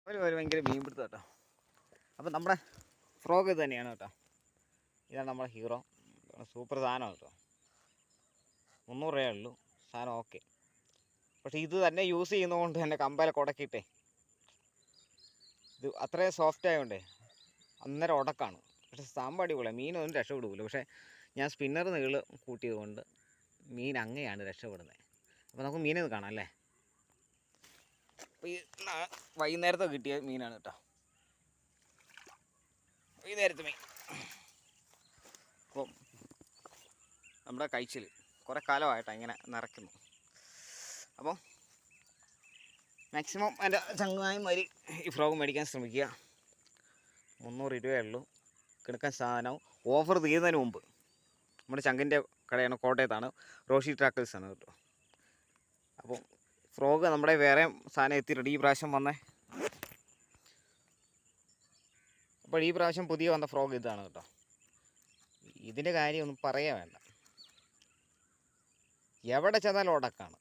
ഒരു ഭയങ്കര മീൻ പിടുത്തം കേട്ടോ. അപ്പം നമ്മുടെ ഫ്രോഗ് ഇത് തന്നെയാണ് കേട്ടോ. ഇതാണ് നമ്മുടെ ഹീറോ. സൂപ്പർ സാധനമാണ് കേട്ടോ. 300 രൂപയേ ഉള്ളൂ സാധനം. ഓക്കെ. പക്ഷേ ഇത് തന്നെ യൂസ് ചെയ്യുന്നതുകൊണ്ട് തന്നെ കമ്പല കുടക്കിയിട്ടേ ഇത് അത്രയും സോഫ്റ്റ് ആയതുകൊണ്ടേ അന്നേരം ഉടക്കാണ്. പക്ഷേ സംഭവം അടിപൊളിയാണ്. മീനൊന്നും രക്ഷപ്പെടില്ല. പക്ഷേ ഞാൻ സ്പിന്നർ നീള് കൂട്ടിയത് കൊണ്ട് മീൻ അങ്ങനെയാണ് രക്ഷപ്പെടുന്നത്. അപ്പോൾ നമുക്ക് മീനൊന്ന് കാണാം അല്ലേ. അപ്പോൾ ഈ വൈകുന്നേരത്തെ കിട്ടിയ മീനാണ് കേട്ടോ. വൈകുന്നേരത്തെ മീൻ അപ്പം നമ്മുടെ കഴിച്ചിൽ കുറേ കാലമായിട്ടാണ് ഇങ്ങനെ നിറയ്ക്കുന്നു. അപ്പം മാക്സിമം എൻ്റെ ചങ്ങായിമാർ ഈ ഫ്രോഗ് മേടിക്കാൻ ശ്രമിക്കുക. 300 രൂപയേ ഉള്ളൂ. കിടക്കാൻ സാധനം ഓഫർ തീരുന്നതിന് മുമ്പ്. നമ്മുടെ ചങ്കിൻ്റെ കടയാണ്, കോട്ടയത്താണ്, റോഷി ട്രാക്കേഴ്സാണ് കേട്ടോ. അപ്പം ഫ്രോഗ് നമ്മുടെ വേറെ സാധനം എത്തിയിട്ടുണ്ട് ഈ പ്രാവശ്യം വന്നേ. അപ്പോൾ ഈ പ്രാവശ്യം പുതിയ വന്ന ഫ്രോഗ് ഇതാണ് കേട്ടോ. ഇതിൻ്റെ കാര്യം ഒന്നും പറയാൻ വേണ്ട. എവിടെ ചെന്നാലും ഉടക്കാണ്.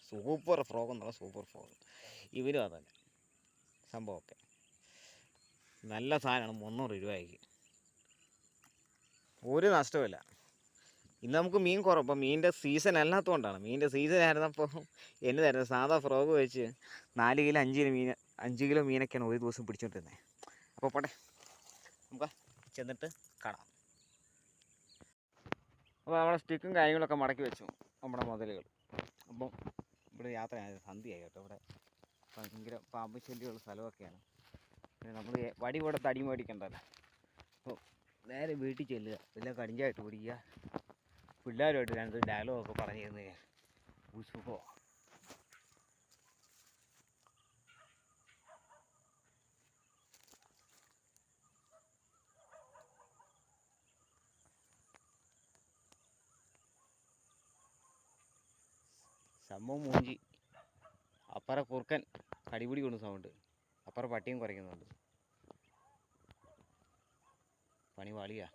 സൂപ്പർ ഫ്രോഗ് എന്നുള്ള സൂപ്പർ ഫ്രോഗ്. ഇവരും അതന്നെ സംഭവമൊക്കെ നല്ല സാധനമാണ്. 300 രൂപയ്ക്ക് ഒരു നഷ്ടമില്ല. ഇന്ന് നമുക്ക് മീൻ കുറവ്. ഇപ്പം മീനിൻ്റെ സീസൺ അല്ലാത്തതുകൊണ്ടാണ്. മീനിൻ്റെ സീസൺ ആയിരുന്നപ്പോൾ എന്നതായിരുന്നു സാധാ ഫ്രോഗ് വെച്ച് 4 കിലോ 5 കിലോ മീനൊക്കെയാണ് ഒരു ദിവസം പിടിച്ചോണ്ടിരുന്നത്. അപ്പോൾ പോട്ടെ, നമുക്ക് ചെന്നിട്ട് കാണാം. അപ്പോൾ നമ്മുടെ സ്റ്റിക്കും കാര്യങ്ങളൊക്കെ മടക്കി വെച്ചു നമ്മുടെ മുതലുകൾ. അപ്പം ഇവിടെ യാത്ര സന്ധ്യയായി കേട്ടോ. ഇവിടെ ഭയങ്കര പാമ്പ് ശല്യമുള്ള സ്ഥലമൊക്കെയാണ്. പിന്നെ നമ്മൾ വടി ഇവിടെ തടി മേടിക്കണ്ടല്ലോ. അപ്പോൾ നേരെ വീട്ടിൽ ചെല്ലുക, എല്ലാം കടിഞ്ചായിട്ട് പിടിക്കുക, പിള്ളേരുമായിട്ട് 2 ഡയലോഗൊക്കെ പറഞ്ഞു തരുന്ന ഉത്സുഖമോ. സംഭവം മൂഞ്ചി. അപ്പറ കുറുക്കൻ കടിപിടി കൊണ്ട് സൗണ്ട്, അപ്പറ പട്ടിയും കുറയ്ക്കുന്നുണ്ട്. പണി പാളിയാ.